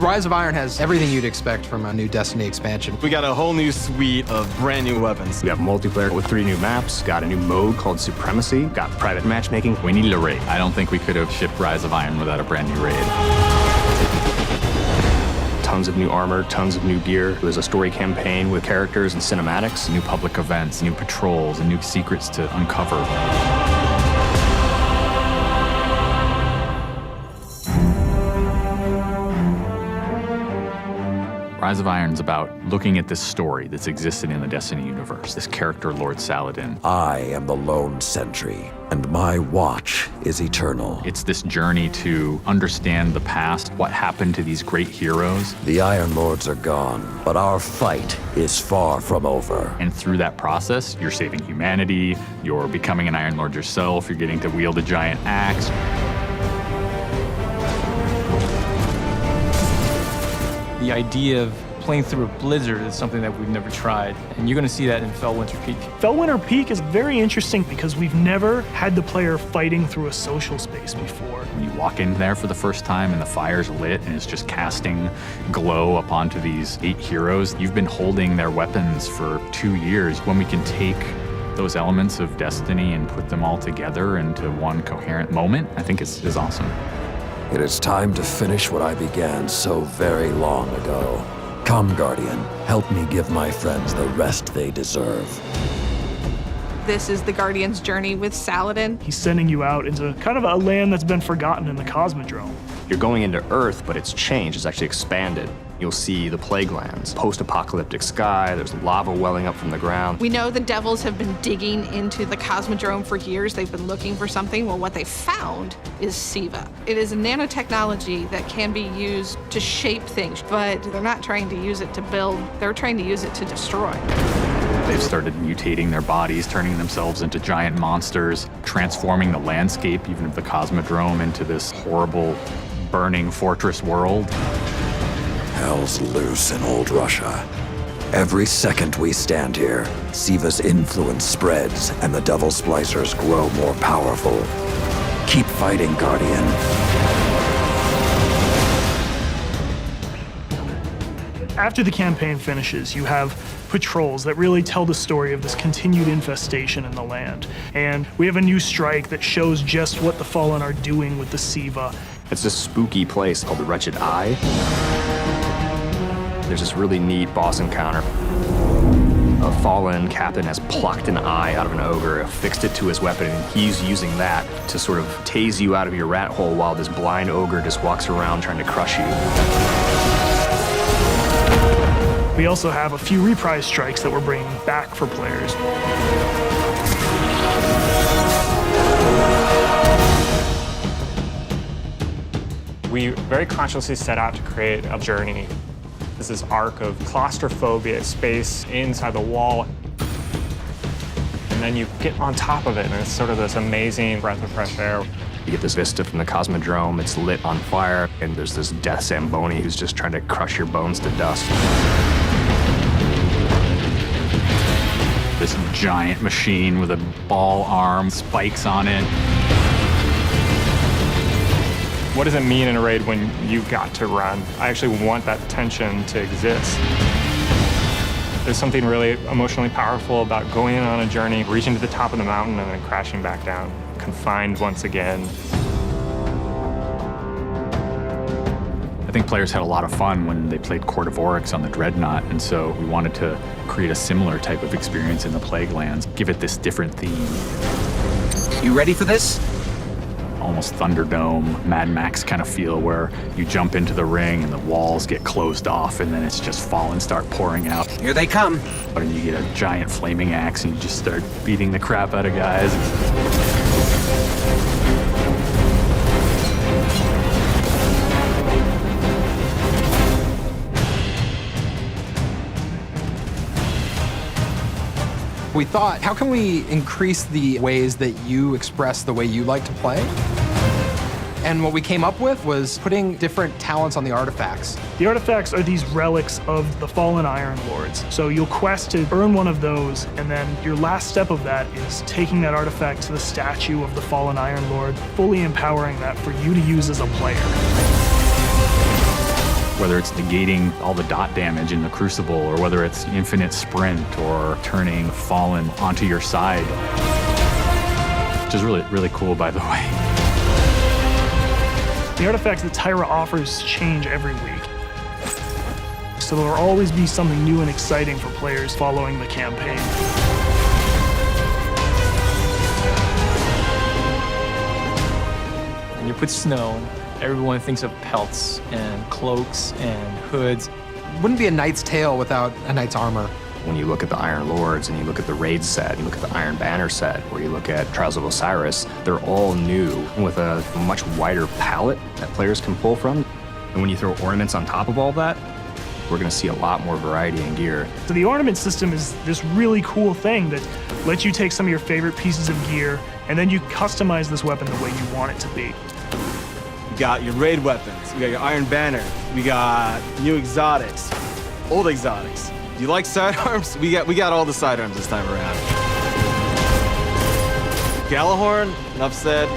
Rise of Iron has everything you'd expect from a new Destiny expansion. We got a whole new suite of brand new weapons. We have multiplayer with 3 new maps, got a new mode called Supremacy, got private matchmaking. We needed a raid. I don't think we could have shipped Rise of Iron without a brand new raid. Tons of new armor, tons of new gear. There's a story campaign with characters and cinematics. New public events, new patrols, and new secrets to uncover. Rise of Iron's about looking at this story that's existed in the Destiny universe, this character, Lord Saladin. I am the lone sentry, and my watch is eternal. It's this journey to understand the past, what happened to these great heroes. The Iron Lords are gone, but our fight is far from over. And through that process, you're saving humanity, you're becoming an Iron Lord yourself, you're getting to wield a giant axe. The idea of playing through a blizzard is something that we've never tried, and you're going to see that in Fellwinter Peak. Fellwinter Peak is very interesting because we've never had the player fighting through a social space before. When you walk in there for the first time and the fire's lit and it's just casting glow up onto these 8 heroes, you've been holding their weapons for 2 years. When we can take those elements of Destiny and put them all together into one coherent moment, I think is awesome. It is time to finish what I began so very long ago. Come, Guardian, help me give my friends the rest they deserve. This is the Guardian's journey with Saladin. He's sending you out into kind of a land that's been forgotten in the Cosmodrome. You're going into Earth, but it's changed, it's actually expanded. You'll see the plague lands, post-apocalyptic sky, there's lava welling up from the ground. We know the Devils have been digging into the Cosmodrome for years. They've been looking for something. Well, what they found is SIVA. It is a nanotechnology that can be used to shape things, but they're not trying to use it to build, they're trying to use it to destroy. They've started mutating their bodies, turning themselves into giant monsters, transforming the landscape, even of the Cosmodrome, into this horrible, burning fortress world. Hell's loose in old Russia. Every second we stand here, SIVA's influence spreads and the Devil Splicers grow more powerful. Keep fighting, Guardian. After the campaign finishes, you have patrols that really tell the story of this continued infestation in the land. And we have a new strike that shows just what the Fallen are doing with the SIVA. It's this spooky place called the Wretched Eye. There's this really neat boss encounter. A fallen captain has plucked an eye out of an ogre, affixed it to his weapon, and he's using that to sort of tase you out of your rat hole while this blind ogre just walks around trying to crush you. We also have a few reprise strikes that we're bringing back for players. We very consciously set out to create a journey. This is arc of claustrophobia, space inside the wall. And then you get on top of it, and it's sort of this amazing breath of fresh air. You get this vista from the Cosmodrome, it's lit on fire, and there's this death Zamboni who's just trying to crush your bones to dust. This giant machine with a ball arm, spikes on it. What does it mean in a raid when you got to run? I actually want that tension to exist. There's something really emotionally powerful about going on a journey, reaching to the top of the mountain and then crashing back down, confined once again. I think players had a lot of fun when they played Court of Oryx on the Dreadnought, and so we wanted to create a similar type of experience in the Plague Lands, give it this different theme. You ready for this? Almost Thunderdome, Mad Max kind of feel where you jump into the ring and the walls get closed off and then it's just fallen start pouring out. Here they come. And you get a giant flaming axe and you just start beating the crap out of guys. We thought, how can we increase the ways that you express the way you like to play? And what we came up with was putting different talents on the artifacts. The artifacts are these relics of the fallen Iron Lords. So you'll quest to earn one of those, and then your last step of that is taking that artifact to the statue of the fallen Iron Lord, fully empowering that for you to use as a player. whether it's negating all the dot damage in the Crucible, or whether it's infinite sprint, or turning Fallen onto your side. Which is really, really cool, by the way. The artifacts that Tyra offers change every week. So there will always be something new and exciting for players following the campaign. When you put snow, everyone thinks of pelts and cloaks and hoods. Wouldn't be a knight's tale without a knight's armor. When you look at the Iron Lords and you look at the Raid set, you look at the Iron Banner set, or you look at Trials of Osiris, they're all new with a much wider palette that players can pull from. And when you throw ornaments on top of all that, we're going to see a lot more variety in gear. So the ornament system is this really cool thing that lets you take some of your favorite pieces of gear and then you customize this weapon the way you want it to be. You got your raid weapons, you got your Iron Banner, we got new exotics, old exotics. Do you like sidearms? We got all the sidearms this time around. Galahorn, enough said.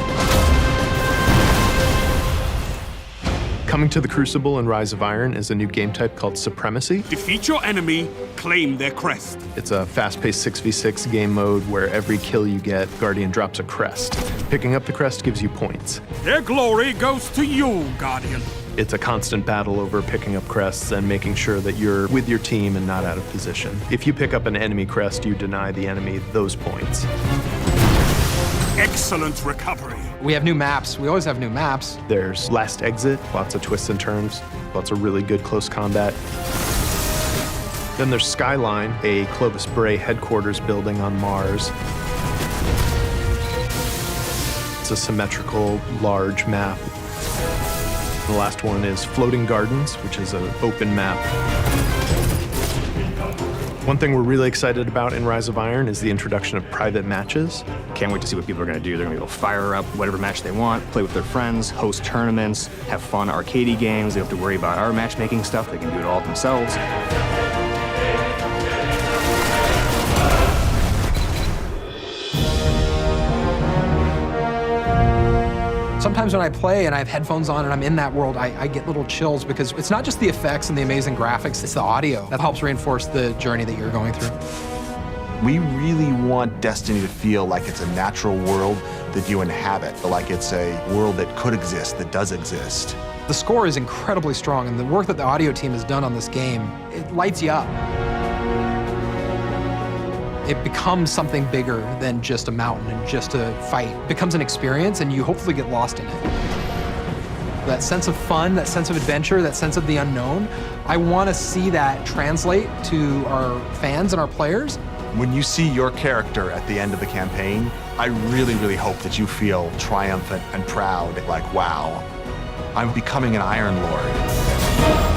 Coming to the Crucible and Rise of Iron is a new game type called Supremacy. Defeat your enemy, claim their crest. It's a fast-paced 6v6 game mode where every kill you get, Guardian drops a crest. Picking up the crest gives you points. Their glory goes to you, Guardian. It's a constant battle over picking up crests and making sure that you're with your team and not out of position. If you pick up an enemy crest, you deny the enemy those points. Excellent recovery. We have new maps. We always have new maps. There's Last Exit, lots of twists and turns, lots of really good close combat. Then there's Skyline, a Clovis Bray headquarters building on Mars. It's a symmetrical, large map. The last one is Floating Gardens, which is an open map. One thing we're really excited about in Rise of Iron is the introduction of private matches. Can't wait to see what people are going to do. They're going to go fire up whatever match they want, play with their friends, host tournaments, have fun arcadey games. They don't have to worry about our matchmaking stuff. They can do it all themselves. Sometimes when I play and I have headphones on and I'm in that world, I get little chills because it's not just the effects and the amazing graphics, it's the audio that helps reinforce the journey that you're going through. We really want Destiny to feel like it's a natural world that you inhabit, like it's a world that could exist, that does exist. The score is incredibly strong, and the work that the audio team has done on this game, it lights you up. It becomes something bigger than just a mountain and just a fight. It becomes an experience, and you hopefully get lost in it. That sense of fun, that sense of adventure, that sense of the unknown, I want to see that translate to our fans and our players. When you see your character at the end of the campaign, I really, really hope that you feel triumphant and proud, like, wow, I'm becoming an Iron Lord.